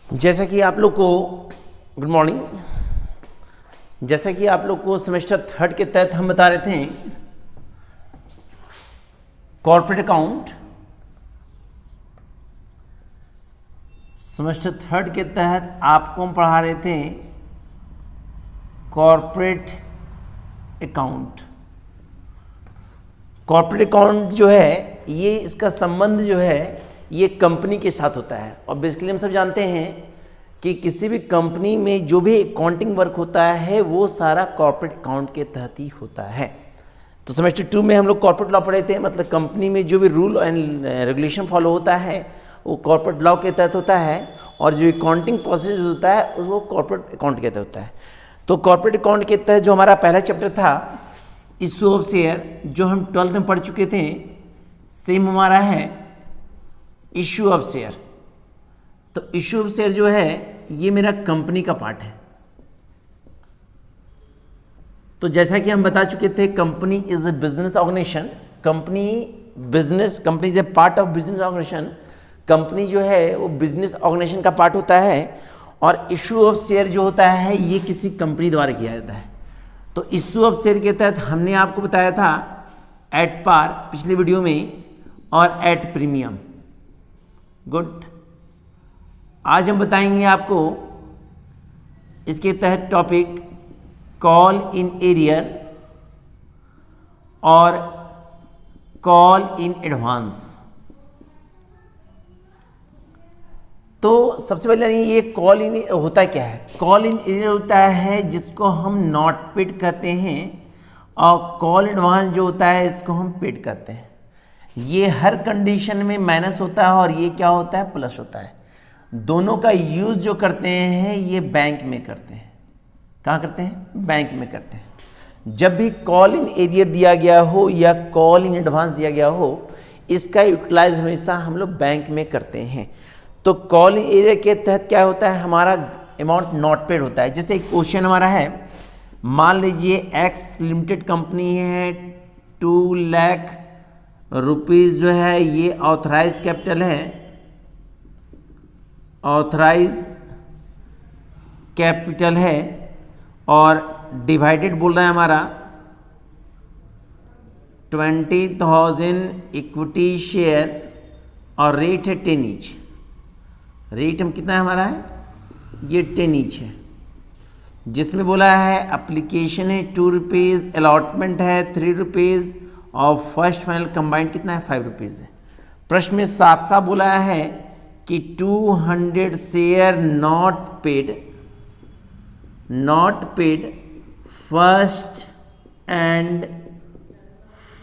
जैसा कि आप लोग को गुड मॉर्निंग, जैसा कि आप लोग को सेमेस्टर थर्ड के तहत हम बता रहे थे कॉर्पोरेट अकाउंट। सेमेस्टर थर्ड के तहत आपको हम पढ़ा रहे थे कॉर्पोरेट अकाउंट। कॉर्पोरेट अकाउंट जो है ये इसका संबंध जो है ये कंपनी के साथ होता है। और बेसिकली हम सब जानते हैं कि किसी भी कंपनी में जो भी अकाउंटिंग वर्क होता है वो सारा कॉर्पोरेट अकाउंट के तहत ही होता है। तो सेमेस्टर टू में हम लोग कॉर्पोरेट लॉ पढ़े थे, मतलब कंपनी में जो भी रूल एंड रेगुलेशन फॉलो होता है वो कॉर्पोरेट लॉ के तहत होता है, और जो अकाउंटिंग प्रोसेस होता है वो कॉर्पोरेट अकाउंट के तहत होता है। तो कॉर्पोरेट अकाउंट के तहत जो हमारा पहला चैप्टर था इशू ऑफ शेयर, जो हम 12th में पढ़ चुके थे, सेम हमारा है इशू ऑफ शेयर। तो इशू ऑफ शेयर जो है ये मेरा कंपनी का पार्ट है। तो जैसा कि हम बता चुके थे company is a business organisation, company is a part of business organisation. Company जो है वो बिजनेस ऑर्गेनाइजेशन का पार्ट होता है, और इशू ऑफ शेयर जो होता है ये किसी कंपनी द्वारा किया जाता है। तो इशू ऑफ शेयर के तहत हमने आपको बताया था एट पार पिछले वीडियो में और एट प्रीमियम। गुड, आज हम बताएंगे आपको इसके तहत टॉपिक कॉल इन एरियर और कॉल इन एडवांस। तो सबसे पहले ये कॉल इन होता क्या है? कॉल इन एरियर होता है जिसको हम नॉट पेड कहते हैं, और कॉल एडवांस जो होता है इसको हम पेड कहते हैं। ये हर कंडीशन में माइनस होता है और ये क्या होता है, प्लस होता है। दोनों का यूज जो करते हैं ये बैंक में करते हैं। कहाँ करते हैं? बैंक में करते हैं। जब भी कॉल इन एरियर दिया गया हो या कॉल इन एडवांस दिया गया हो, इसका यूटिलाइज हमेशा हम लोग बैंक में करते हैं। तो कॉल इन एरियर के तहत क्या होता है, हमारा अमाउंट नॉट पेड होता है। जैसे एक क्वेश्चन हमारा है, मान लीजिए एक्स लिमिटेड कंपनी है, 2 लाख रुपीज़ जो है ये ऑथराइज कैपिटल है, ऑथराइज कैपिटल है, और डिवाइडेड बोल रहा है हमारा 20,000 इक्विटी शेयर, और रेट है 10 ईच। रेट हम कितना है हमारा है, ये 10 ईच है। जिसमें बोला है एप्लीकेशन है 2 रुपीज़, अलॉटमेंट है 3 रुपीज़, और फर्स्ट फाइनल कंबाइंड कितना है 5 रुपीज़ है। प्रश्न में साफ साफ बोला है कि 200 share not paid first and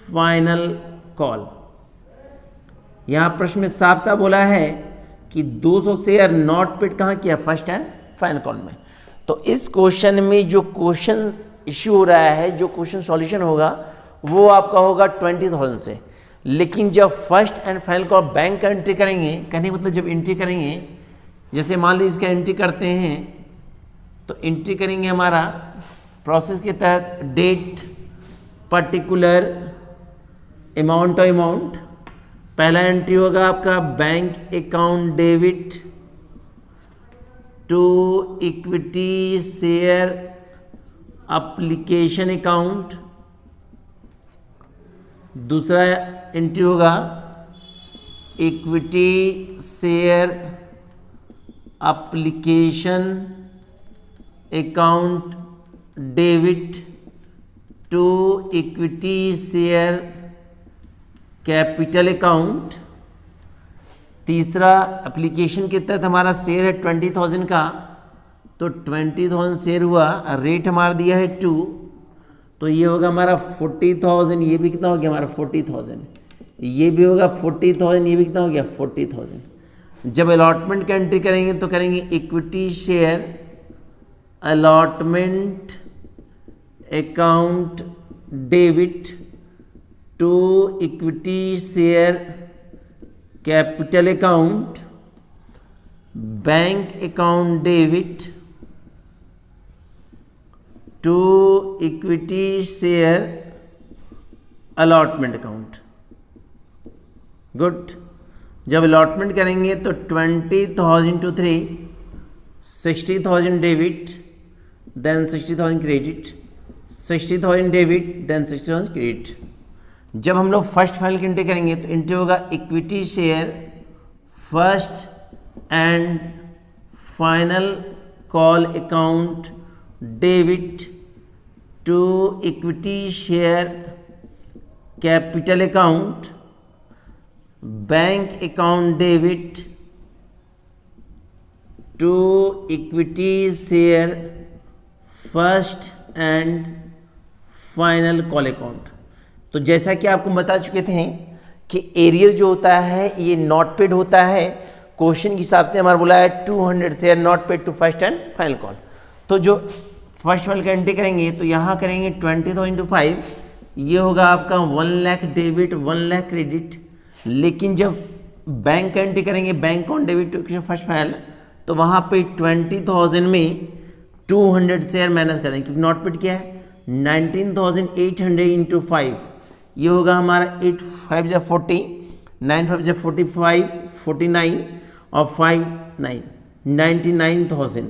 final call. यहाँ प्रश्न में साफ साफ बोला है कि 200 शेयर नॉट पेड कहाँ किया, फर्स्ट एंड फाइनल कॉल में। तो इस क्वेश्चन में जो क्वेश्चन इश्यू हो रहा है, जो क्वेश्चन सॉल्यूशन होगा वो आपका होगा 20,000 से। लेकिन जब first and final call bank का एंट्री करेंगे, कहने का मतलब जब एंट्री करेंगे, जैसे मान लीजिए इसका एंट्री करते हैं, तो एंट्री करेंगे हमारा प्रोसेस के तहत डेट, पर्टिकुलर, अमाउंट और अमाउंट। पहला एंट्री होगा आपका bank account debit to equity share application account. दूसरा एंट्री होगा equity share application account debit to equity share capital account. तीसरा एप्लीकेशन के तहत हमारा शेयर है 20,000 का, तो 20,000 शेयर हुआ, रेट हमारा दिया है 2, तो ये होगा हमारा 40,000। ये भी कितना हो गया हमारा 40,000, ये भी होगा 40,000, ये भी कितना हो गया 40,000। जब अलॉटमेंट का एंट्री करेंगे तो करेंगे equity share allotment account debit to equity share capital account, bank account debit to equity share allotment account. Good, जब अलॉटमेंट करेंगे तो 20,000 to 3 60,000 debit then 60,000 credit, 60,000 debit then 60,000 credit. जब हम लोग फर्स्ट फाइनल की एंट्री करेंगे तो एंट्री होगा equity share first and final call account debit to equity share capital account bank account debit to equity share first and final call account. तो जैसा कि आपको बता चुके थे कि एरियर जो होता है ये नॉट पेड होता है। क्वेश्चन के हिसाब से हमारा बोला है 200 share not paid to first and final call. तो जो फर्स्ट फाइनल का एंट्री करेंगे तो यहाँ करेंगे 20,000 × 5, ये होगा आपका 1 लाख डेबिट 1 लाख क्रेडिट। लेकिन जब बैंक का एंट्री करेंगे bank account debit to first final तो वहाँ पे 20,000 में 200 शेयर माइनस कर देंगे क्योंकि नॉट पेड क्या है 19,800 × 5, ये होगा हमारा 8 5 जा 40, 9 5 जा 45, 49 और 5 9 99,000।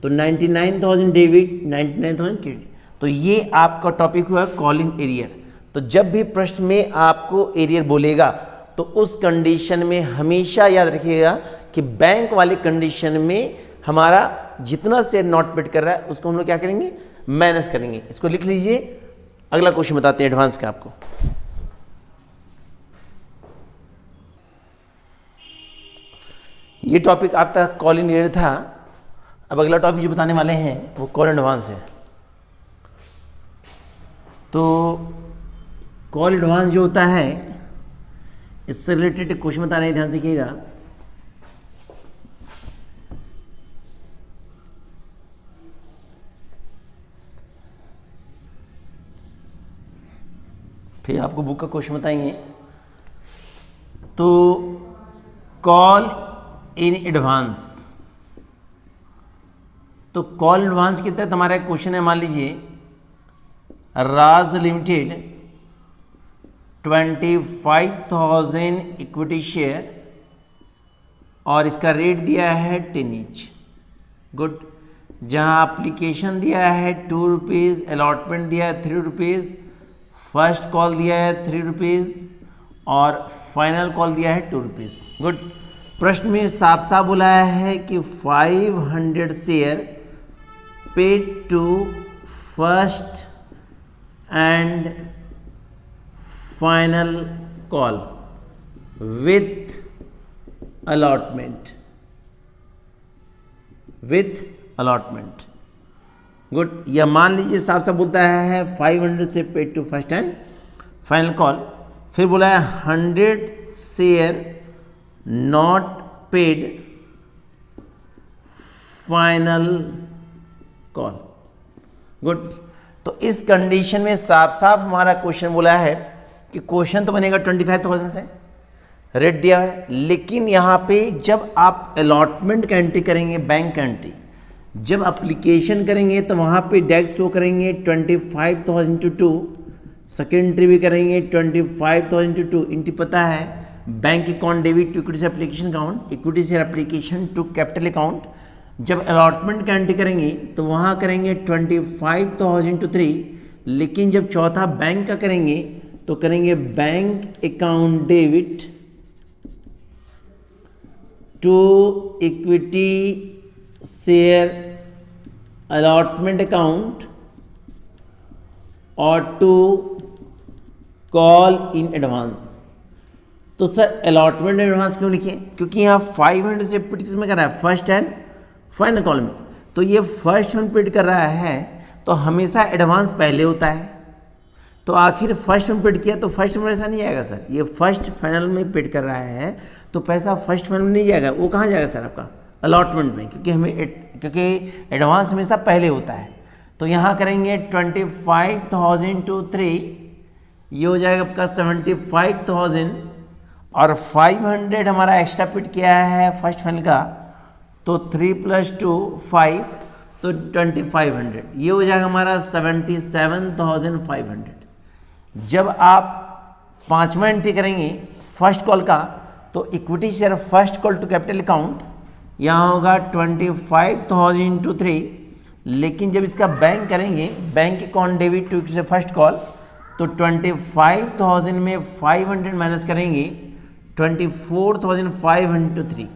तो 99,000 डेबिट 99,000 क्रेडिट। तो ये आपका टॉपिक हुआ कॉलिंग एरियर। तो जब भी प्रश्न में आपको एरियर बोलेगा तो उस कंडीशन में हमेशा याद रखिएगा कि बैंक वाले कंडीशन में हमारा जितना शेयर नॉट पेड कर रहा है उसको हम लोग क्या करेंगे माइनस करेंगे। इसको लिख लीजिए। अगला क्वेश्चन बताते हैं एडवांस का आपको। ये टॉपिक आपका कॉल इन एरियर था। अब अगला टॉपिक जो बताने वाले हैं वो कॉल एडवांस है। तो कॉल एडवांस जो होता है इससे रिलेटेड क्वेश्चन बता रहे हैं, ध्यान सीखिएगा। फिर आपको बुक का क्वेश्चन बताएंगे। तो कॉल इन एडवांस, तो कॉल एडवांस के तहत हमारा क्वेश्चन है, मान लीजिए राज लिमिटेड 25,000 इक्विटी शेयर और इसका रेट दिया है 10 ईच। गुड। जहां एप्लीकेशन दिया है 2 रुपीज़, अलॉटमेंट दिया है 3 रुपीज़, फर्स्ट कॉल दिया है 3 रुपीज़ और फाइनल कॉल दिया है 2 रुपीज़। गुड। प्रश्न में साफ साफ बोला है कि 500 share paid to first and final call with allotment, with allotment. Good. या मान लीजिए साफ साफ बोलता है 500 से paid to first and final call, फिर बोला है 100 share not paid final call. Good. तो इस कंडीशन में साफ साफ हमारा क्वेश्चन बोला है कि क्वेश्चन तो बनेगा 25,000 से, रेट दिया है, लेकिन यहाँ पे जब आप अलॉटमेंट का एंट्री करेंगे बैंक का एंट्री, जब एप्लीकेशन करेंगे तो वहाँ पे डेस्क शो करेंगे 25,000 × 2, सेकेंड एंट्री भी करेंगे 25,000 × 2। एंट्री पता है bank account debit to equity application account, equity share application to capital account. जब अलॉटमेंट का एंट्री करेंगे तो वहाँ करेंगे 25,000 × 3, लेकिन जब चौथा बैंक का करेंगे तो करेंगे bank account debit to equity share allotment account और टू कॉल इन एडवांस। तो सर अलॉटमेंट एडवांस क्यों लिखे? क्योंकि यहाँ 500 से पेड किस में कर रहा है, फर्स्ट एंड फाइनल कॉल में। तो ये फर्स्ट एंड पेड कर रहा है तो हमेशा एडवांस पहले होता है। तो आखिर फर्स्ट में पेड किया तो फर्स्ट में ऐसा नहीं जाएगा सर, ये फर्स्ट फाइनल में पेड कर रहा है तो पैसा फर्स्ट फाइनल में नहीं जाएगा, वो कहाँ जाएगा सर आपका अलॉटमेंट में, क्योंकि एडवांस हमेशा पहले होता है। तो यहाँ करेंगे 25,000 × 3, ये हो जाएगा आपका 75,000 और 500 हमारा एक्स्ट्रा पेड किया है फर्स्ट फाइनल का, तो 3 + 2 5, तो 2500, ये हो जाएगा हमारा 77,500। जब आप पांचवा एंट्री करेंगे फर्स्ट कॉल का तो equity share first call to capital account यहाँ होगा 25,000 इंटू 3, लेकिन जब इसका बैंक करेंगे, बैंक अकाउंट डेबिट टू से फर्स्ट कॉल, तो 25,000 में 500 माइनस करेंगे 24,500 इंटू 3।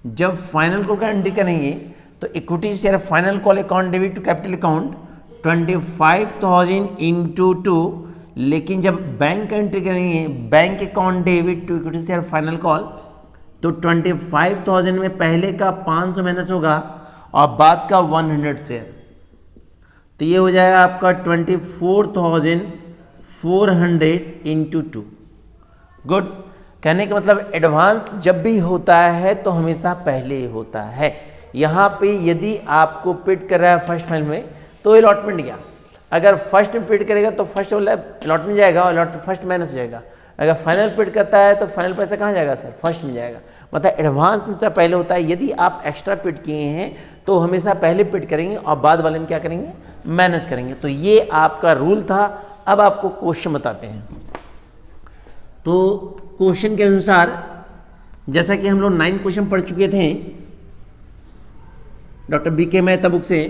जब फाइनल कॉल का एंट्री करेंगे तो equity share final call account debit to capital account 25,000 into 2, लेकिन जब बैंक का एंट्री करेंगे bank account debit to equity share final call, तो 25,000 में पहले का 500 माइनस होगा और बाद का 100 शेयर, तो ये हो जाएगा आपका 24,400 इंटू 2। गुड। कहने का मतलब एडवांस जब भी होता है तो हमेशा पहले ही होता है। यहाँ पे यदि आपको पेड कर रहा है फर्स्ट फाइनल में तो अलॉटमेंट गया, अगर फर्स्ट में पेड करेगा तो फर्स्ट अलॉटमेंट जाएगा और अलॉटमेंट फर्स्ट माइनस हो जाएगा। अगर फाइनल पेड करता है तो फाइनल पैसा कहाँ जाएगा सर? फर्स्ट में जाएगा। मतलब एडवांस में से पहले होता है। यदि आप एक्स्ट्रा पेड किए हैं तो हमेशा पहले पेड करेंगे और बाद वाले में क्या करेंगे? माइनस करेंगे। तो ये आपका रूल था। अब आपको क्वेश्चन बताते हैं। तो क्वेश्चन के अनुसार जैसा कि हम लोग 9 क्वेश्चन पढ़ चुके थे डॉक्टर BK मेहता बुक से,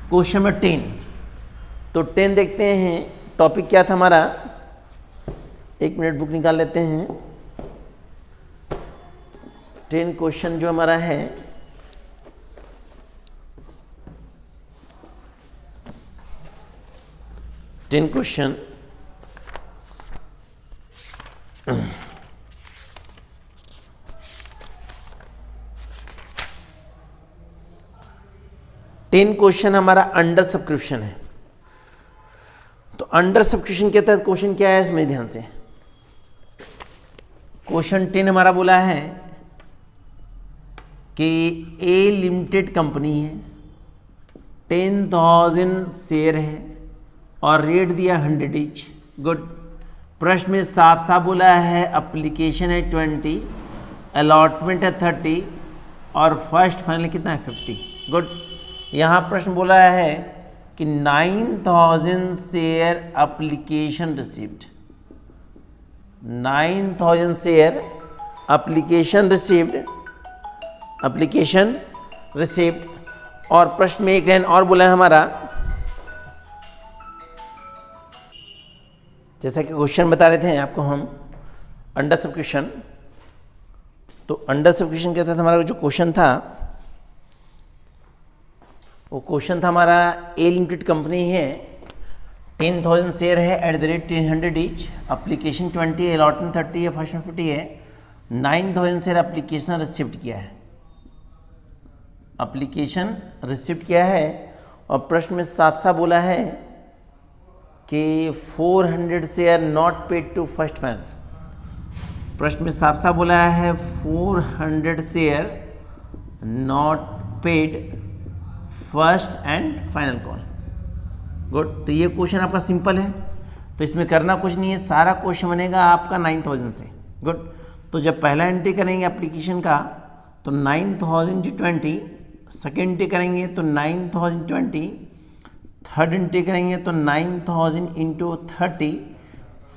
क्वेश्चन नंबर 10, तो 10 देखते हैं। टॉपिक क्या था हमारा? 1 मिनट बुक निकाल लेते हैं। 10 क्वेश्चन जो हमारा है, टेन क्वेश्चन हमारा अंडर सब्सक्रिप्शन है। तो अंडर सब्सक्रिप्शन के तहत क्वेश्चन क्या है इसमें ध्यान से। क्वेश्चन 10 हमारा बोला है कि ए लिमिटेड कंपनी है, 10,000 शेयर है और रेट दिया 100 ईच। गुड। प्रश्न में साफ साफ बोला है एप्लीकेशन है 20, अलॉटमेंट है 30 और फर्स्ट फाइनल कितना है 50। गुड। यहाँ प्रश्न बोला है कि 9,000 share application received, 9,000 share application received. और प्रश्न में एक लाइन और बोला है हमारा, जैसा कि क्वेश्चन बता रहे थे आपको हम अंडर सब्सक्रिप्शन। तो अंडर सब्सक्रिप्शन के तहत हमारा जो क्वेश्चन था वो क्वेश्चन था हमारा ए लिमिटेड कंपनी है, 10,000 शेयर है at the rate 100 each, application 20 है, अलॉटमेंट 30 है, फर्स्ट में 50 है, 9,000 शेयर एप्लीकेशन रिसिप्ट किया है, एप्लीकेशन रिसिप्ट किया है। और प्रश्न में साफ साफ बोला है कि 400 share not paid to first final. प्रश्न में साफ साफ बोला है 400 share not paid first and final call. Good. तो ये क्वेश्चन आपका सिंपल है, तो इसमें करना कुछ नहीं है, सारा क्वेश्चन बनेगा आपका 9,000 से। गुड। तो जब पहला एंट्री करेंगे एप्लीकेशन का तो 9,000 × 20, सेकेंड एंट्री करेंगे तो 9,000 × 20, थर्ड एंट्री करेंगे तो 9,000 × 30,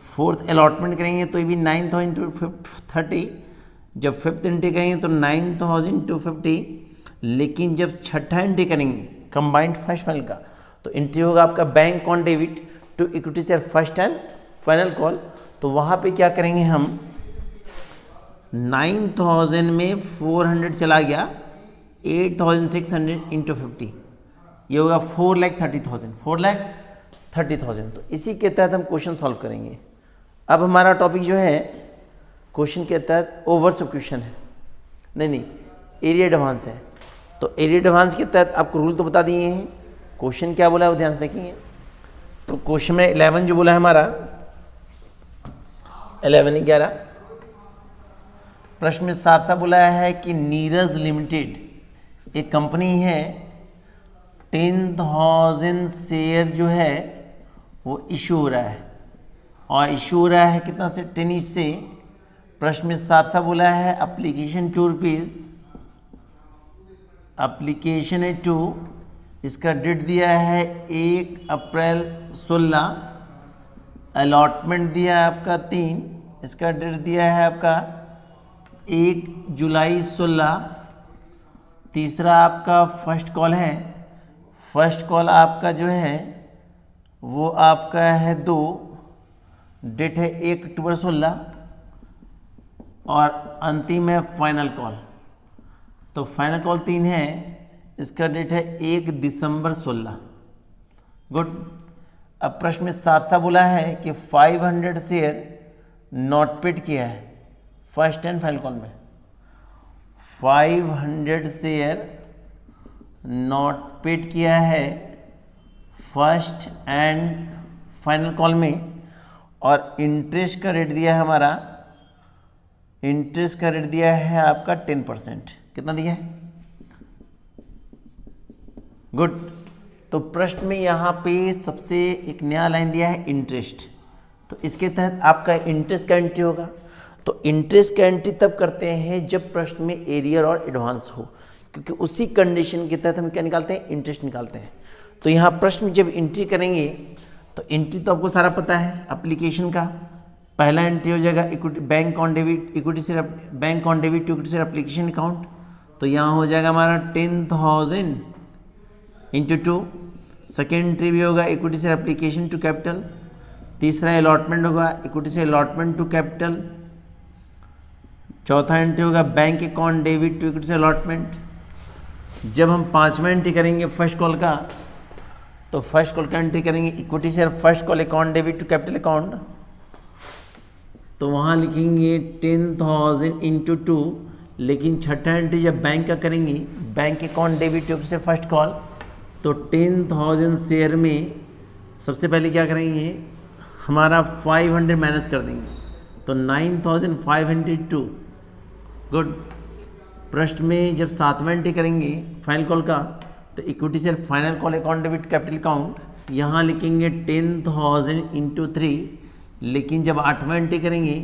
फोर्थ अलॉटमेंट करेंगे तो ये भी 9,000 × 30, जब फिफ्थ एंट्री करेंगे तो 9,000 × 50, लेकिन जब छठा एंट्री करेंगे कंबाइंड फर्स्ट फाइनल का तो एंट्री होगा आपका bank account debit to equity share first and final call. तो वहाँ पे क्या करेंगे हम, 9,000 में 400 चला गया, 8,600 × 50, ये होगा 4,30,000, 4,30,000। तो इसी के तहत हम क्वेश्चन सॉल्व करेंगे। अब हमारा टॉपिक जो है क्वेश्चन के तहत ओवर सब्सक्रिप्शन है, नहीं एरिया एडवांस है। तो एरिया एडवांस के तहत आपको रूल तो बता दिए हैं, क्वेश्चन क्या बोला है वो ध्यान से देखेंगे। तो क्वेश्चन में 11 जो बोला है हमारा 11 प्रश्न में साफ साफ बोला है कि नीरज लिमिटेड एक कंपनी है, 10,000 शेयर जो है वो इशू हो रहा है और इशू हो रहा है कितना से 10 ईच से। प्रश्न में साफ साफ बोला है एप्लीकेशन 2 रुपीज़, एप्लीकेशन है 2, इसका डेट दिया है 1 अप्रैल 16, अलॉटमेंट दिया है आपका 3, इसका डेट दिया है आपका 1 जुलाई 16। तीसरा आपका फर्स्ट कॉल है, फर्स्ट कॉल आपका जो है वो आपका है 2, डेट है 1 अक्टूबर 16, और अंतिम है फाइनल कॉल। तो फाइनल कॉल 3 है, इसका डेट है 1 दिसंबर 16। गुड। अब प्रश्न में साफ साफ बोला है कि 500 शेयर नॉट पेड किया है फर्स्ट एंड फाइनल कॉल में। 500 शेयर नॉट पेड किया है फर्स्ट एंड फाइनल कॉल में, और इंटरेस्ट का रेट दिया है हमारा, इंटरेस्ट का रेट दिया है आपका 10%। कितना दिया है? गुड। तो प्रश्न में यहाँ पे सबसे एक नया लाइन दिया है इंटरेस्ट, तो इसके तहत आपका इंटरेस्ट का एंट्री होगा। तो इंटरेस्ट का एंट्री तब करते हैं जब प्रश्न में एरियर और एडवांस हो, क्योंकि उसी कंडीशन के तहत हम क्या निकालते हैं? इंटरेस्ट निकालते हैं। तो यहाँ प्रश्न में जब एंट्री करेंगे तो एंट्री तो आपको सारा पता है एप्लीकेशन का। पहला एंट्री हो जाएगा equity bank on debit, equity से bank on debit to equity से एप्लीकेशन अकाउंट। तो यहाँ हो जाएगा हमारा 10,000 इंटू 2। सेकेंड एंट्री भी होगा इक्विटी से एप्लीकेशन टू कैपिटल। तीसरा अलॉटमेंट होगा इक्विटी से अलॉटमेंट टू कैपिटल। चौथा एंट्री होगा bank account debit to equity से अलॉटमेंट। जब हम पांचवा एंट्री करेंगे फर्स्ट कॉल का, तो फर्स्ट कॉल का एंट्री करेंगे इक्विटी से first call account debit to capital account. तो वहाँ लिखेंगे 10,000 इंटू 2। लेकिन छठा एंट्री जब बैंक का करेंगे, बैंक अकाउंट डेबिट टू से फर्स्ट कॉल, तो 10,000 शेयर में सबसे पहले क्या करेंगे? हमारा 500 माइनस कर देंगे, तो 9,502। गुड। प्रश्न में जब सातवां एंट्री करेंगे फाइनल कॉल का, तो इक्विटी से final call account debit capital account, यहाँ लिखेंगे 10,000 इंटू 3। लेकिन जब आठवां एंट्री करेंगे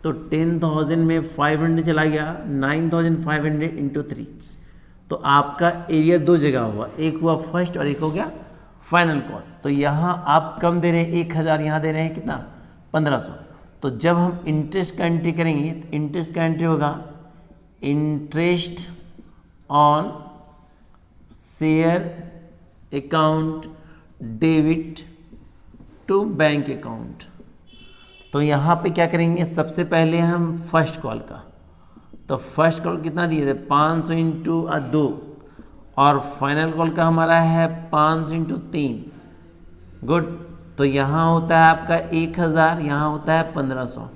तो 10,000 में 500 चला गया, 9,500 इंटू 3। तो आपका एरियर दो जगह हुआ, एक हुआ फर्स्ट और एक हो गया फाइनल कॉल। तो यहाँ आप कम दे रहे हैं 1,000, यहाँ दे रहे हैं कितना? 1,500। तो जब हम इंटरेस्ट का एंट्री करेंगे तो इंटरेस्ट का एंट्री होगा interest on share account debit to bank account. तो यहाँ पे क्या करेंगे? सबसे पहले हम फर्स्ट कॉल का, तो फर्स्ट कॉल कितना दिए थे? 500 इंटू 2, और फाइनल कॉल का हमारा है 500 इंटू 3। गुड। तो यहाँ होता है आपका 1,000, यहाँ होता है 1,500,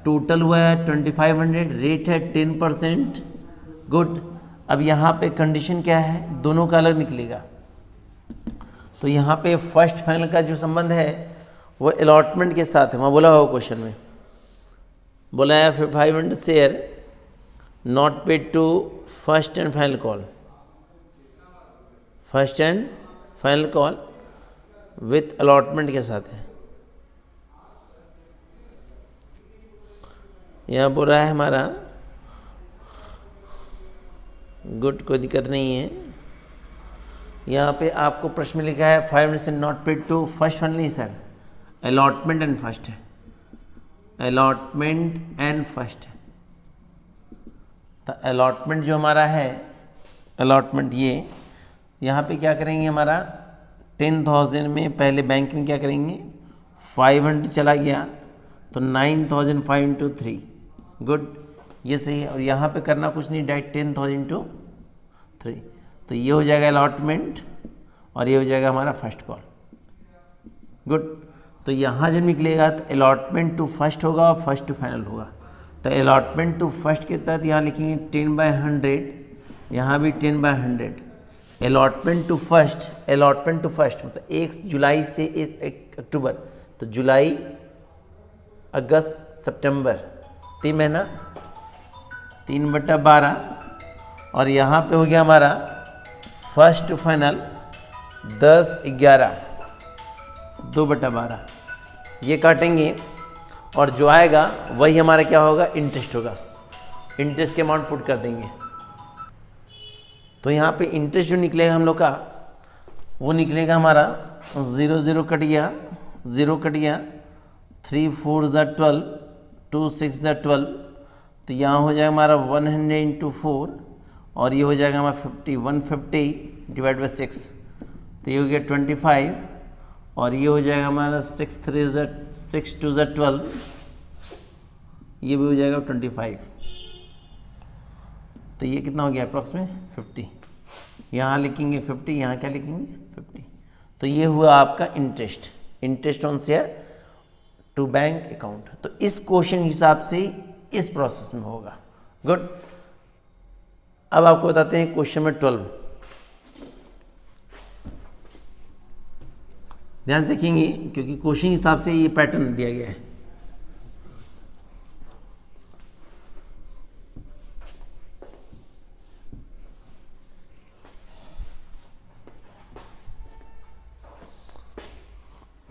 टोटल हुआ है 2,500, रेट है 10%। गुड। अब यहाँ पे कंडीशन क्या है? दोनों का अलग निकलेगा। तो यहाँ पे फर्स्ट फाइनल का जो संबंध है वो अलॉटमेंट के साथ है, वहाँ बोला हुआ क्वेश्चन में बोला है 500 share not paid to first and final call, first and final call with allotment के साथ है। यहाँ बोल रहा है हमारा गुड, कोई दिक्कत नहीं है। यहाँ पे आपको प्रश्न में लिखा है 500 share not paid to first final, नहीं सर, अलॉटमेंट एंड फर्स्ट है, अलॉटमेंट एंड फर्स्ट है। तो अलॉटमेंट जो हमारा है, अलॉटमेंट ये यहाँ पे क्या करेंगे? हमारा 10,000 में पहले बैंक में क्या करेंगे? 500 चला गया, तो 9,500 इंटू 3। गुड, ये सही है। और यहाँ पे करना कुछ नहीं, डायरेक्ट 10,000 इंटू 3। तो ये हो जाएगा अलॉटमेंट और ये हो जाएगा हमारा फर्स्ट कॉल। गुड। तो यहाँ जब निकलेगा तो अलॉटमेंट टू फर्स्ट होगा और फर्स्ट टू फाइनल होगा। तो अलॉटमेंट टू फर्स्ट के तहत यहाँ लिखेंगे 10/100, यहाँ भी 10/100। Allotment to first, allotment to first मतलब 1 जुलाई से 1 अक्टूबर, तो जुलाई, अगस्त, सितंबर, 3 महीना, 3/12। और यहाँ पे हो गया हमारा फर्स्ट टू फाइनल 10/11, 2/12। ये काटेंगे और जो आएगा वही हमारा क्या होगा? इंटरेस्ट होगा। इंटरेस्ट के अमाउंट पुट कर देंगे। तो यहाँ पे इंटरेस्ट जो निकलेगा हम लोग का, वो निकलेगा हमारा 0 0 कट गया, 0 कट गया, 3 4 = 12, 2 6 = 12, तो यहाँ हो जाएगा हमारा 100 इंटू 4 और ये हो जाएगा हमारा 50, 150 डिवाइड बाई 6, तो ये हो गया 25 और ये हो जाएगा हमारा 6 3 6 2 12, ये भी हो जाएगा 25। तो ये कितना हो गया अप्रॉक्सीमेट 50, यहाँ लिखेंगे 50, यहाँ क्या लिखेंगे 50। तो ये हुआ आपका interest on share to bank account. तो इस क्वेश्चन हिसाब से इस प्रोसेस में होगा। गुड। अब आपको बताते हैं क्वेश्चन नंबर 12। ध्यान से देखेंगे क्योंकि क्वेश्चन हिसाब से ये पैटर्न दिया गया है।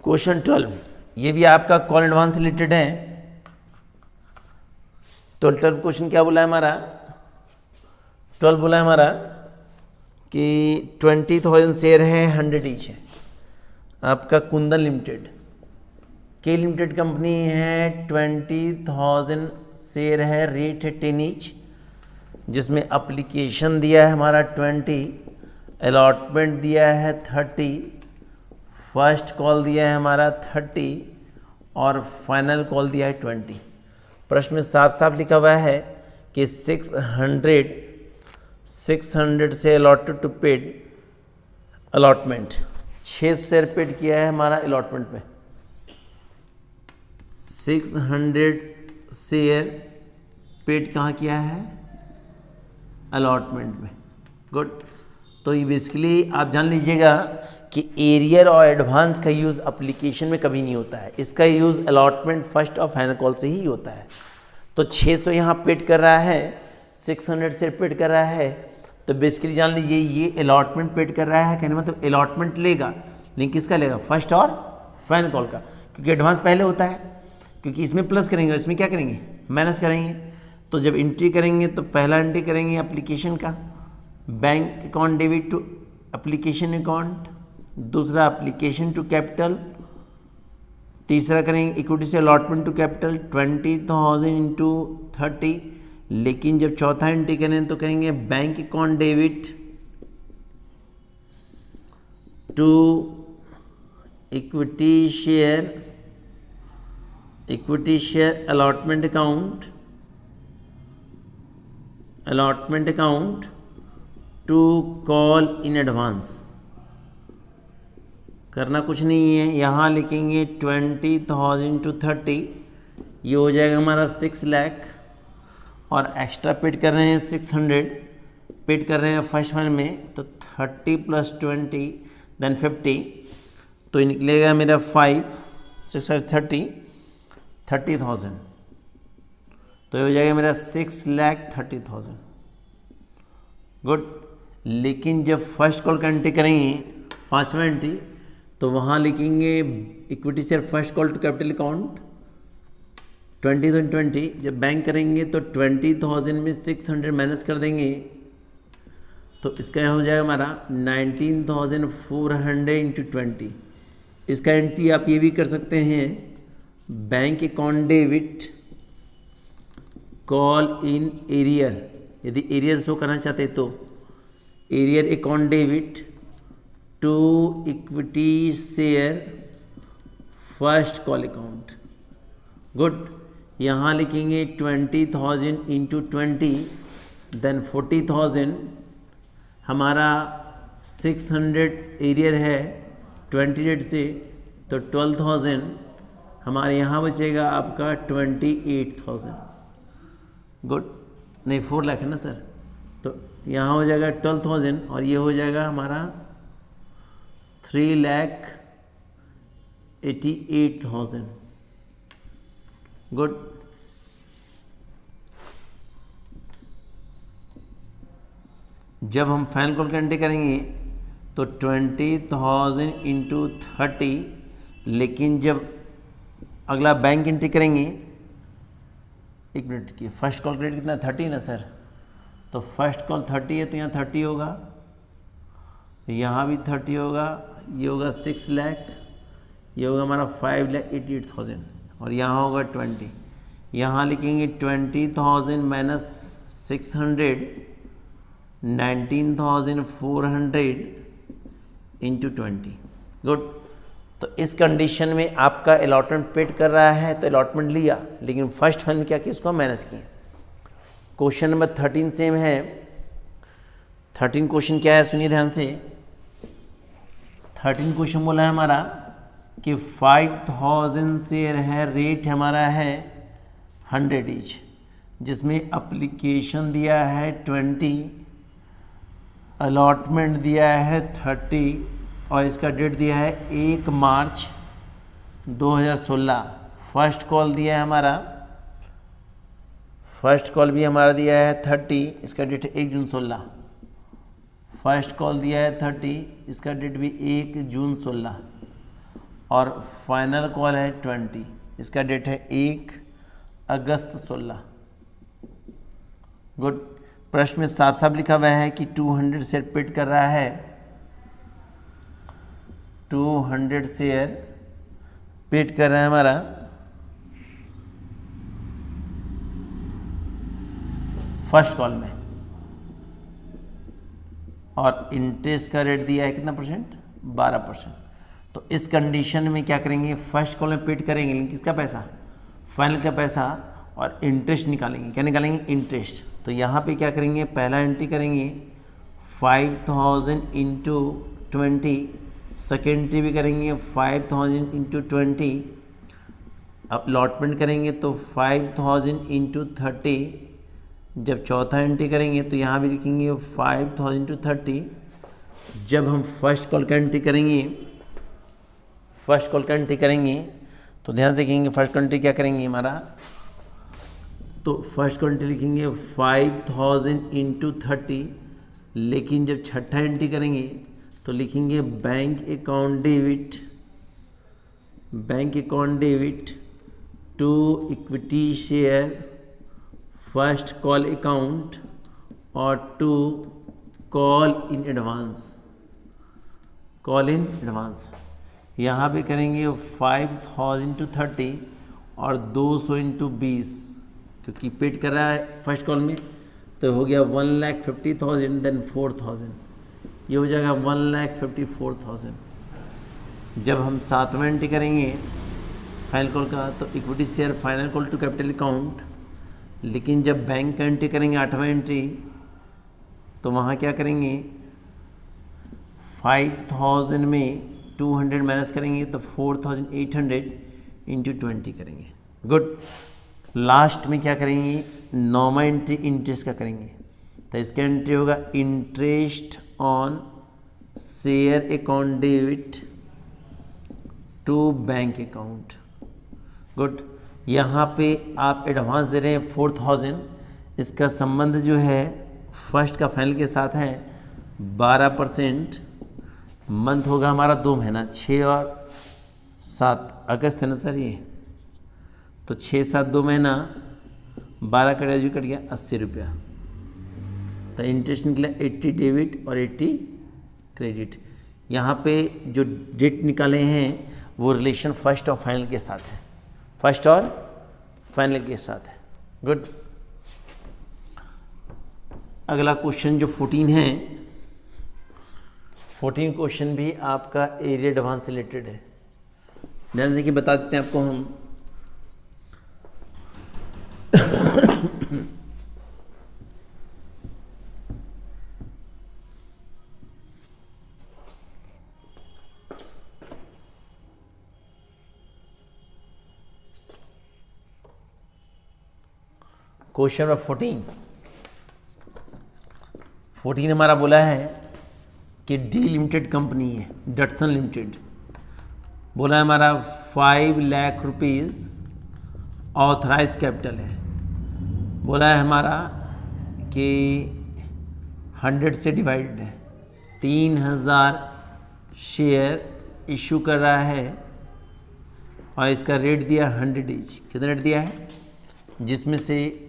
क्वेश्चन 12 ये भी आपका कॉल एडवांस से रिलेटेड है। तो 12 क्वेश्चन क्या बोला है हमारा, 12 बोला है हमारा कि 20,000 शेयर है, 100 ईच है। आपका कुंदन लिमिटेड के लिमिटेड कंपनी है, 20,000 शेयर है, रेट है 10 ईच, जिसमें अप्लीकेशन दिया है हमारा 20, अलॉटमेंट दिया है 30, फर्स्ट कॉल दिया है हमारा 30 और फाइनल कॉल दिया है 20। प्रश्न में साफ साफ लिखा हुआ है कि 600 से allotted to paid allotment, 6 share paid किया है हमारा अलॉटमेंट में, 600 शेयर पेड कहाँ किया है अलॉटमेंट में। गुड। तो ये बेसिकली आप जान लीजिएगा कि एरियर और एडवांस का यूज़ एप्लीकेशन में कभी नहीं होता है, इसका यूज़ अलॉटमेंट फर्स्ट और फाइनल कॉल से ही होता है। तो 600 यहाँ पेड कर रहा है, 600 से पेड कर रहा है, तो बेसिकली जान लीजिए ये अलॉटमेंट पेड कर रहा है, कहने मतलब अलॉटमेंट लेगा, लेकिन किसका लेगा फर्स्ट और फाइनल कॉल का, क्योंकि एडवांस पहले होता है, क्योंकि इसमें प्लस करेंगे इसमें क्या करेंगे माइनस करेंगे। तो जब एंट्री करेंगे तो पहला एंट्री करेंगे एप्लीकेशन का, bank account debit to application account, दूसरा एप्लीकेशन टू कैपिटल, तीसरा करेंगे इक्विटी से अलॉटमेंट टू कैपिटल 20,000 इंटू 30। लेकिन जब चौथा एंट्री करें तो करेंगे bank account debit to equity share allotment account to call in advance. करना कुछ नहीं है, यहाँ लिखेंगे 20,000 टू 30, ये हो जाएगा हमारा 6 लाख, और एक्स्ट्रा पेड कर रहे हैं 600 पेड कर रहे हैं फर्स्ट वन में, तो 30 प्लस 20 देन 50, तो निकलेगा मेरा 5 6 30,000, तो ये हो जाएगा मेरा 6,30,000। गुड। लेकिन जब फर्स्ट कॉल का एंट्री करेंगे पाँचवा एंट्री, तो वहाँ लिखेंगे equity share first call to capital account 20,020। जब बैंक करेंगे तो 20,000 में 600 माइनस कर देंगे, तो इसका हो जाएगा हमारा 19,400 इंटू 20। इसका एंट्री आप ये भी कर सकते हैं bank account debit call in arrear, यदि एरियर शो करना चाहते तो arrear account debit to equity share first call account. Good. यहाँ लिखेंगे 20,000 इंटू 20 देन 40,000, हमारा 600 एरियर है 20 डेट से, तो 12,000 हमारे यहाँ बचेगा आपका 28,000। गुड। नहीं 4 लाख है ना सर, तो यहाँ हो जाएगा 12,000 और ये हो जाएगा हमारा 3,88,000। गुड। जब हम फाइनल कॉल का एंट्री करेंगे तो 20,000 इंटू 30, लेकिन जब अगला बैंक एंट्री करेंगे, एक मिनट की फर्स्ट कॉल रेट कितना 30 ना सर, तो फर्स्ट कॉल 30 है तो यहाँ 30 होगा, यहाँ भी 30 होगा, ये होगा 6 लाख, ये होगा हमारा 5,88,000 और यहाँ होगा 20। यहाँ लिखेंगे 20,000 माइनस 600, 19,400 इंटू 20। गुड। तो इस कंडीशन में आपका अलॉटमेंट पेड कर रहा है तो अलॉटमेंट लिया, लेकिन फर्स्ट फंड क्या किया, उसको माइनस किया। क्वेश्चन नंबर 13 सेम है। 13 क्वेश्चन क्या है, सुनिए ध्यान से। 13 क्वेश्चन बोला है हमारा कि 5000 शेयर है, रेट हमारा है 100 ईच, जिसमें एप्लीकेशन दिया है 20, अलॉटमेंट दिया है 30 और इसका डेट दिया है 1 मार्च 2016। फर्स्ट कॉल दिया है हमारा, फर्स्ट कॉल भी हमारा दिया है 30, इसका डेट है 1 जून 16। फर्स्ट कॉल दिया है 30, इसका डेट भी 1 जून 16 और फाइनल कॉल है 20, इसका डेट है 1 अगस्त 16। गुड। प्रश्न में साफ साफ लिखा हुआ है कि 200 शेयर पेड कर रहा है, 200 शेयर पेड कर रहा है हमारा फर्स्ट कॉल में, और इंटरेस्ट का रेट दिया है कितना परसेंट, 12%। तो इस कंडीशन में क्या करेंगे, फर्स्ट कॉल में पेड करेंगे, लेकिन किसका पैसा, फाइनल का पैसा, और इंटरेस्ट निकालेंगे। क्या निकालेंगे, इंटरेस्ट। तो यहाँ पे क्या करेंगे, पहला एंट्री करेंगे 5000 इंटू 20, सेकेंड एंट्री भी करेंगे 5000 इंटू 20, अब अलॉटमेंट करेंगे तो 5000 इंटू 30, जब चौथा एंट्री करेंगे तो यहाँ भी लिखेंगे 5000 इंटू 30। जब हम फर्स्ट कॉल का एंट्री करेंगे, फर्स्ट कॉल का एंट्री करेंगे तो ध्यान से देखेंगे फर्स्ट कॉल एंट्री क्या करेंगे हमारा, तो फर्स्ट कॉल एंट्री लिखेंगे 5000 इंटू 30, लेकिन जब छठा एंट्री करेंगे तो लिखेंगे bank account debit, bank account debit to equity share first call account और to call in advance, call in advance. यहाँ पे करेंगे 5000 इंटू 30 और 200 इंटू 20, क्योंकि पेड कर रहा है फर्स्ट कॉल में, तो हो गया 1,50,000 देन 4000, ये हो जाएगा 1,54,000। जब हम सातवें एंट्री करेंगे फाइनल कॉल का तो equity share final call to capital account, लेकिन जब बैंक का एंट्री करेंगे आठवां एंट्री तो वहाँ क्या करेंगे 5000 में 200 माइनस करेंगे तो 4800 इंटू 20 करेंगे। गुड। लास्ट में क्या करेंगे, नौवां एंट्री इंटरेस्ट का करेंगे, तो इसका एंट्री होगा interest on share account debit to bank account. Good. यहाँ पे आप एडवांस दे रहे हैं 4000, इसका संबंध जो है फर्स्ट का फाइनल के साथ है 12%। मंथ होगा हमारा 2 महीना, 6 और 7 अगस्त है ना सर ये, तो 6 7 2 महीना, 12 का रेजू कट गया 80 रुपया, तो इंटरेस्ट निकला 80 डेबिट और 80 क्रेडिट। यहाँ पे जो डेट निकाले हैं वो रिलेशन फर्स्ट और फाइनल के साथ है, फर्स्ट और फाइनल के साथ है। गुड। अगला क्वेश्चन जो 14 है, 14 क्वेश्चन भी आपका एरिया एडवांस से रिलेटेड है। ध्यान से कि बता देते हैं आपको हम। क्वेश्चन नंबर 14 हमारा बोला है कि डी लिमिटेड कंपनी है, डटसन लिमिटेड, बोला है हमारा 5 लाख रुपीज़ ऑथराइज कैपिटल है। बोला है हमारा कि 100 से डिवाइडेड है, 3000 शेयर इशू कर रहा है और इसका रेट दिया 100 ईच। कितना रेट दिया है, जिसमें से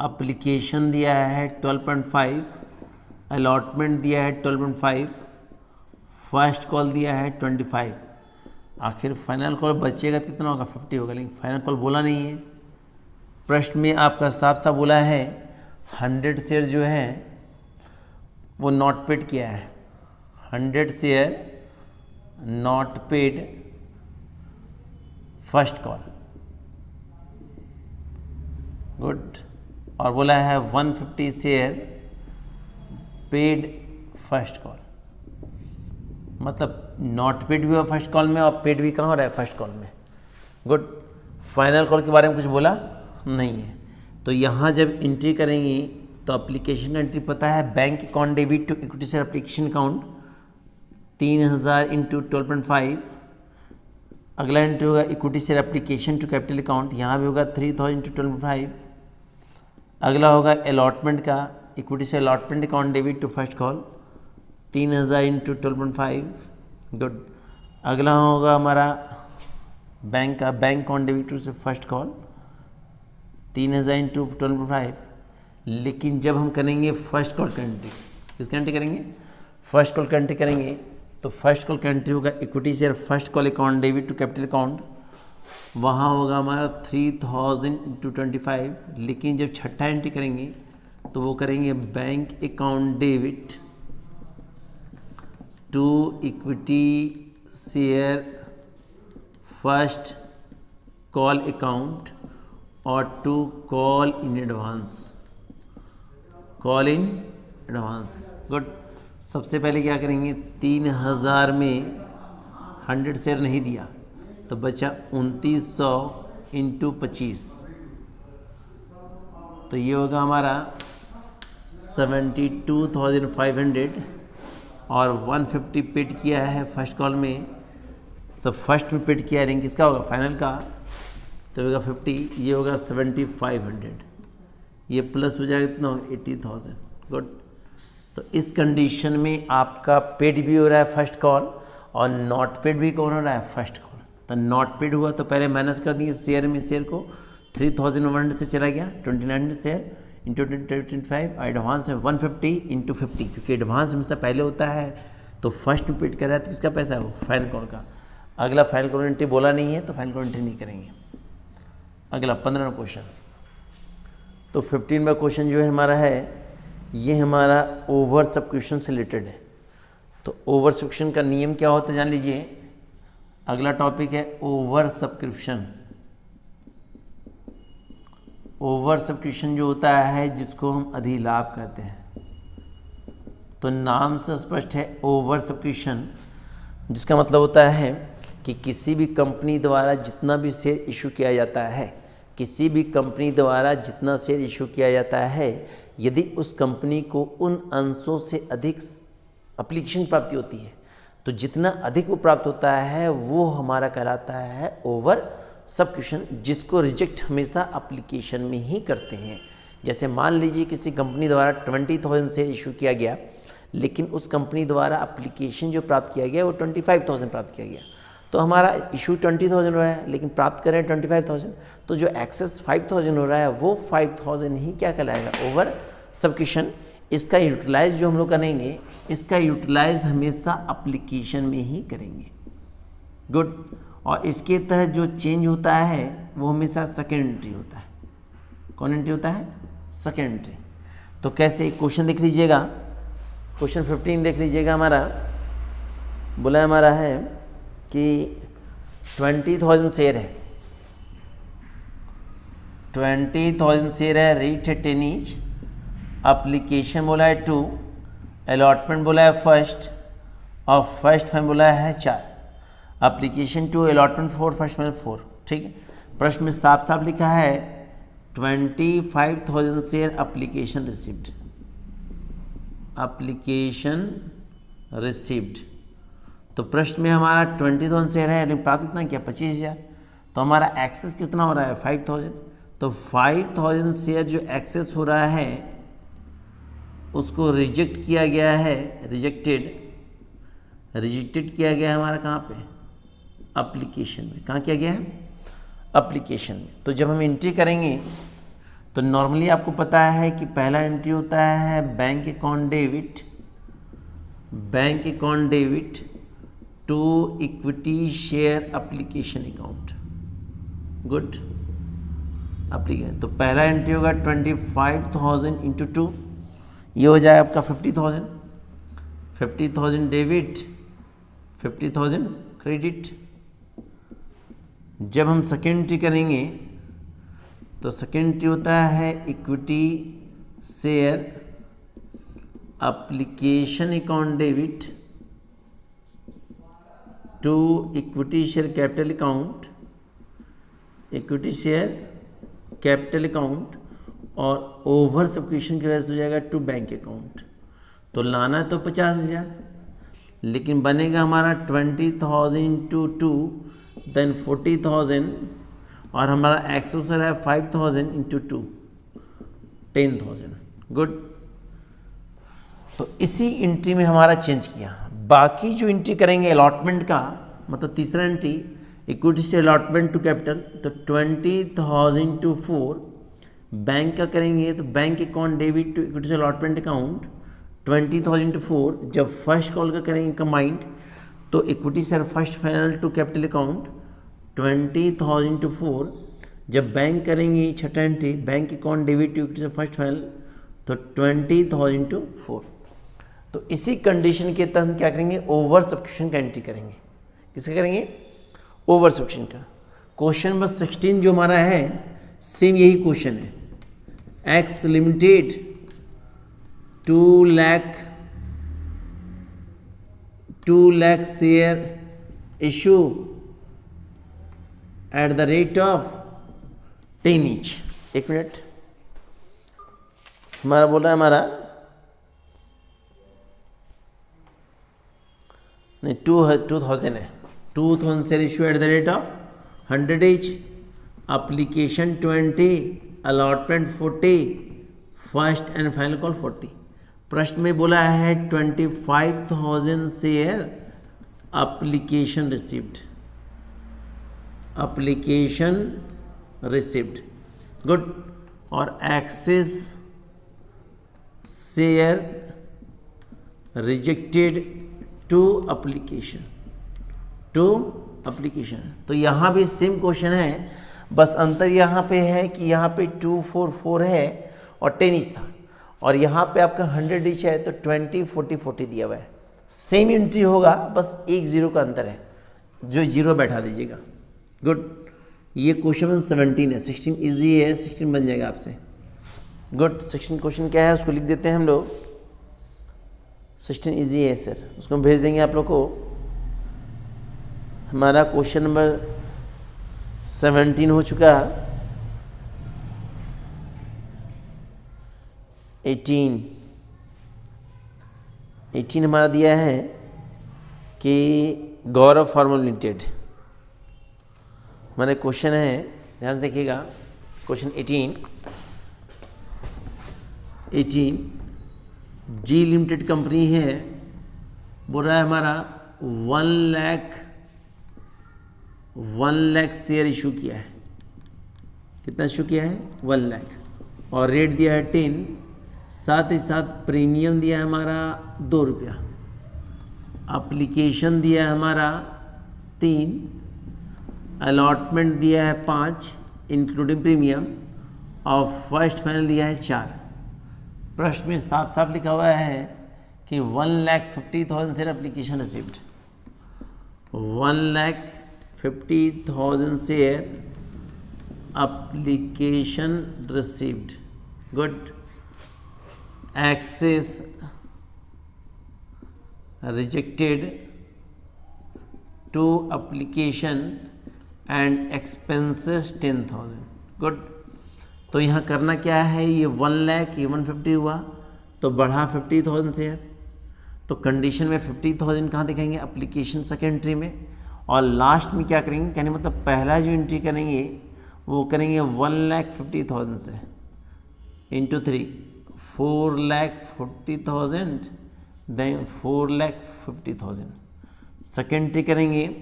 एप्लीकेशन दिया है 12.5, अलॉटमेंट दिया है 12.5, फर्स्ट कॉल दिया है 25, आखिर फाइनल कॉल बचेगा कितना होगा 50 होगा, लेकिन फाइनल कॉल बोला नहीं है प्रश्न में आपका साफ साफ बोला है 100 शेयर जो है वो नॉट पेड किया है, 100 share not paid first call, good. और बोला है 150 शेयर पेड फर्स्ट कॉल, मतलब नॉट पेड भी हुआ फर्स्ट कॉल में और पेड भी कहाँ हो रहा है, फर्स्ट कॉल में, गुड। फाइनल कॉल के बारे में कुछ बोला नहीं है। तो यहाँ जब एंट्री करेंगी तो एप्लीकेशन एंट्री पता है, bank account debit to equity share application account 3000 into 12.5। अगला एंट्री होगा equity share application to capital account, यहाँ भी होगा 3000 इंटू 12.5। अगला होगा अलॉटमेंट का, equity share allotment account debit to first call 3000 into 12.5, good. अगला होगा हमारा बैंक का, बैंक अकाउंट डेबिट टू से फर्स्ट कॉल 3000 इंटू 12.5। लेकिन जब हम करेंगे फर्स्ट कॉल का एंट्री, किसका एंट्री करेंगे, फर्स्ट कॉल का एंट्री करेंगे, तो फर्स्ट कॉल का एंट्री होगा equity share first call account debit to capital account, वहाँ होगा हमारा 3000 इंटू 25। लेकिन जब छठा एंट्री करेंगे तो वो करेंगे bank account debit to equity share first call account और to call in advance, call in advance, good. सबसे पहले क्या करेंगे, 3000 में 100 शेयर नहीं दिया तो बचा 2900 इंटू 25, तो ये होगा हमारा 72,500 और 150 पेड किया है फर्स्ट कॉल में, तो फर्स्ट में पेड किया है किसका होगा, फाइनल का, तो होगा 50, ये होगा 7500, ये प्लस हो जाएगा कितना होगा 80,000, गुड। तो इस कंडीशन में आपका पेड भी हो रहा है फर्स्ट कॉल और नॉट पेड भी कौन हो रहा है, फर्स्ट कॉल। तो नॉट पेड हुआ तो पहले माइनस कर दिए शेयर में, शेयर को 3100 से चला गया 2900 शेयर इंटू 25, एडवांस है 150 इंटू 50, क्योंकि एडवांस हमेशा पहले होता है, तो फर्स्ट में पेड कर रहा है तो किसका पैसा है वो, फाइनल कॉल का। अगला फाइनल कॉल एंट्री बोला नहीं है तो फाइनल कॉल एंट्री नहीं करेंगे। अगला 15वां क्वेश्चन, तो 15वां क्वेश्चन जो है हमारा है, ये हमारा ओवर सब्सक्रिप्शन से रिलेटेड है। तो ओवर सब्सक्रिप्शन का नियम क्या होता है जान लीजिए। अगला टॉपिक है ओवर सब्सक्रिप्शन। ओवर सब्सक्रिप्शन जो होता है जिसको हम अधिलाभ कहते हैं, तो नाम से स्पष्ट है ओवर सब्सक्रिप्शन, जिसका मतलब होता है कि किसी भी कंपनी द्वारा जितना भी शेयर इशू किया जाता है, किसी भी कंपनी द्वारा जितना शेयर इशू किया जाता है, यदि उस कंपनी को उन अंशों से अधिक एप्लीकेशन प्राप्ति होती है, तो जितना अधिक वो प्राप्त होता है वो हमारा कहलाता है ओवर सब्सक्रिप्शन, जिसको रिजेक्ट हमेशा एप्लीकेशन में ही करते हैं। जैसे मान लीजिए किसी कंपनी द्वारा 20,000 शेयर इशू किया गया, लेकिन उस कंपनी द्वारा एप्लीकेशन जो प्राप्त किया गया वो 25,000 प्राप्त किया गया, तो हमारा इशू 20,000 हो रहा है लेकिन प्राप्त करें 25,000, तो जो एक्सेस 5,000 हो रहा है वो 5,000 ही क्या कहलाएगा, ओवर सब्सक्रिप्शन। इसका यूटिलाइज जो हम लोग करेंगे, इसका यूटिलाइज हमेशा एप्लीकेशन में ही करेंगे, गुड। और इसके तहत जो चेंज होता है वो हमेशा सेकेंड एंट्री होता है। कौन एंट्री होता है, सेकेंड एंट्री। तो कैसे, क्वेश्चन देख लीजिएगा, क्वेश्चन 15 देख लीजिएगा। हमारा बोला हमारा है कि 20,000 शेयर है, 20,000 शेयर है, रेट है 10 ईच, एप्लीकेशन बोला है 2, अलॉटमेंट बोला है फर्स्ट, और फर्स्ट फाइन बोला है 4, एप्लीकेशन 2, अलॉटमेंट 4, फर्स्ट फाइन 4, ठीक है। प्रश्न में साफ साफ लिखा है 25,000 share application received, application received. तो प्रश्न में हमारा 20,000 शेयर है, लेकिन प्राप्त कितना किया, 25,000, तो हमारा एक्सेस कितना हो रहा है, 5,000। तो 5,000 शेयर जो एक्सेस हो रहा है उसको रिजेक्ट किया गया है, रिजेक्टेड किया गया है हमारा कहाँ पे, एप्लीकेशन में। कहाँ किया गया है, एप्लीकेशन में। तो जब हम एंट्री करेंगे तो नॉर्मली आपको पता है कि पहला एंट्री होता है bank account debit, bank account debit to equity share application account, good. Application. तो पहला एंट्री होगा 25,000 इंटू 2, ये हो जाएगा आपका 50,000। 50,000 डेबिट, 50,000 क्रेडिट। जब हम सेकेंड एंट्री करेंगे तो सेकेंड एंट्री होता है equity share application account debit to equity share capital account, equity share capital account, और ओवर सब्सक्रिप्शन की वजह से हो जाएगा टू बैंक अकाउंट। तो लाना तो 50,000, लेकिन बनेगा हमारा 20,000 इंटू 2 देन 40,000, और हमारा एक्सपोजर है 5,000 इंटू 2 10,000। गुड। तो इसी एंट्री में हमारा चेंज किया। बाकी जो एंट्री करेंगे अलॉटमेंट का, मतलब तीसरा एंट्री इक्विटी से अलॉटमेंट टू कैपिटल, तो 20,000 टू 4 बैंक का करेंगे तो bank account debit to equity से अलॉटमेंट अकाउंट 20,000 टू 4। जब फर्स्ट कॉल का करेंगे कंबाइंड तो equity share first final to capital account 20,000 to 4। जब बैंक करेंगे छठा entry bank account debit to equity से फर्स्ट फाइनल तो 20,000 टू 4। तो इसी कंडीशन के तहत क्या करेंगे, ओवर सब्सक्रिप्शन का एंट्री करेंगे। किसका करेंगे, ओवर सब्सक्रिप्शन का। क्वेश्चन नंबर 16 जो हमारा है सेम यही क्वेश्चन है। X limited 2 lakh share issue at the rate of 10 each. एक मिनट, हमारा बोल रहा है हमारा नहीं 2,000 है। 2,000 share issue at the rate of 100 each, application 20, allotment 40, first and final call 40। प्रश्न में बोला है 25,000 share application received, application received. Good. और access share rejected to application, तो यहाँ भी सेम क्वेश्चन है, बस अंतर यहाँ पे है कि यहाँ पे 244 है और 10 ईच था, और यहाँ पे आपका 100 ईच है तो 20, 40, 40 दिया हुआ है। सेम एंट्री होगा, बस एक जीरो का अंतर है, जो जीरो बैठा दीजिएगा। गुड। ये क्वेश्चन 17 है, 16 इजी है, 16 बन जाएगा आपसे। गुड। 16 क्वेश्चन क्या है उसको लिख देते हैं हम लोग। 16 इजी है सर, उसको हम भेज देंगे आप लोग को। हमारा क्वेश्चन नंबर 17 हो चुका। 18 हमारा दिया है कि गौरव फार्मा लिमिटेड, हमारे क्वेश्चन है, ध्यान से देखिएगा। क्वेश्चन 18 जी लिमिटेड कंपनी है, बोल रहा है हमारा 1 लाख शेयर इशू किया है। कितना इशू किया है, 1 लाख, और रेट दिया है 10, साथ ही साथ प्रीमियम दिया है हमारा 2 रुपया, एप्लीकेशन दिया है हमारा 3, अलॉटमेंट दिया है 5 इंक्लूडिंग प्रीमियम, और फर्स्ट फाइनल दिया है 4। प्रश्न में साफ साफ लिखा हुआ है कि 1,50,000 share application received, 1,50,000 share application received. Good. Excess rejected to application and expenses 10,000। Good. तो यहाँ करना क्या है, ये 1 लाख, ये 150 हुआ तो बढ़ा 50,000 शेयर। तो कंडीशन में 50,000 कहाँ दिखाएंगे, एप्लीकेशन सेकेंड एंट्री में, और लास्ट में क्या करेंगे, कहने मतलब पहला जो एंट्री करेंगे वो करेंगे 1,50,000 से इंटू 3, 4,40,000, देन 4,50,000। सेकेंड एंट्री करेंगे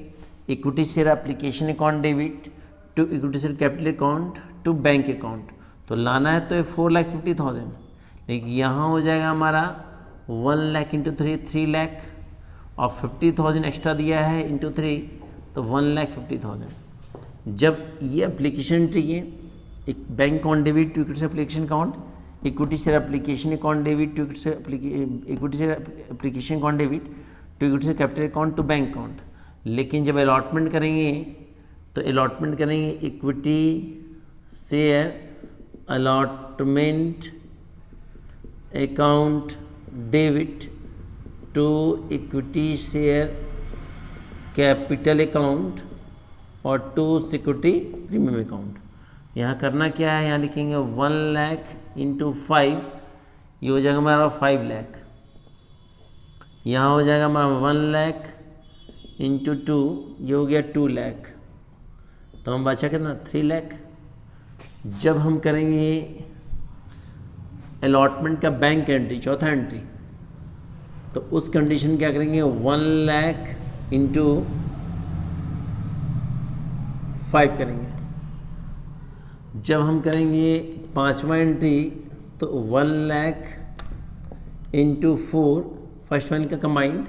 equity share application account debit to equity share capital account to bank account. तो लाना है तो ये 4,50,000, लेकिन यहाँ हो जाएगा हमारा 1 लाख इंटू 3 लाख, और 50,000 एक्स्ट्रा दिया है इंटू 3 तो 1,50,000। जब ये एप्लीकेशन एंट्री है एक bank account debit to equity application account, equity share application account debit to equity share application account debit to equity share capital account to bank account. लेकिन जब अलॉटमेंट करेंगे तो अलॉटमेंट करेंगे equity share allotment account debit to equity share capital account और to security premium account. यहाँ करना क्या है, यहाँ लिखेंगे 1 लाख इंटू 5, ये हो जाएगा हमारा 5 लाख। यहाँ हो जाएगा हमारा 1 लाख इंटू 2, ये हो गया 2 लाख। तो हम बचा कितना 3 लाख। जब हम करेंगे अलॉटमेंट का बैंक एंट्री, चौथा एंट्री, तो उस कंडीशन क्या करेंगे 1 लाख इंटू 5 करेंगे। जब हम करेंगे पांचवा एंट्री तो 1 लाख इंटू 4, फर्स्ट वन का कंबाइंड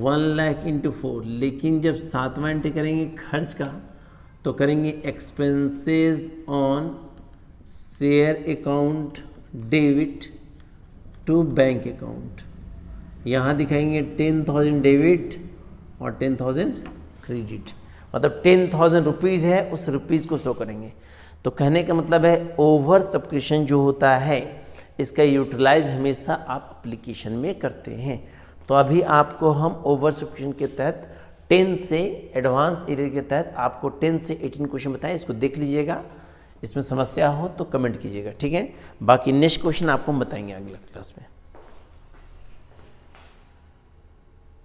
1 लाख इंटू 4। लेकिन जब सातवां एंट्री करेंगे खर्च का तो करेंगे expenses on share account debit to bank account. यहाँ दिखाएंगे 10,000 डेबिट और 10,000 क्रेडिट, मतलब 10,000 रुपीज़ है, उस रुपीज़ को शो करेंगे। तो कहने का मतलब है ओवर सब्सक्रिप्शन जो होता है इसका यूटिलाइज हमेशा आप एप्लीकेशन में करते हैं। तो अभी आपको हम ओवर सब्सक्रिप्शन के तहत 10 से एडवांस एरिया के तहत आपको 10 से 18 क्वेश्चन बताएं, इसको देख लीजिएगा। इसमें समस्या हो तो कमेंट कीजिएगा, ठीक है। बाकी नेक्स्ट क्वेश्चन आपको हम बताएंगे अगले क्लास में।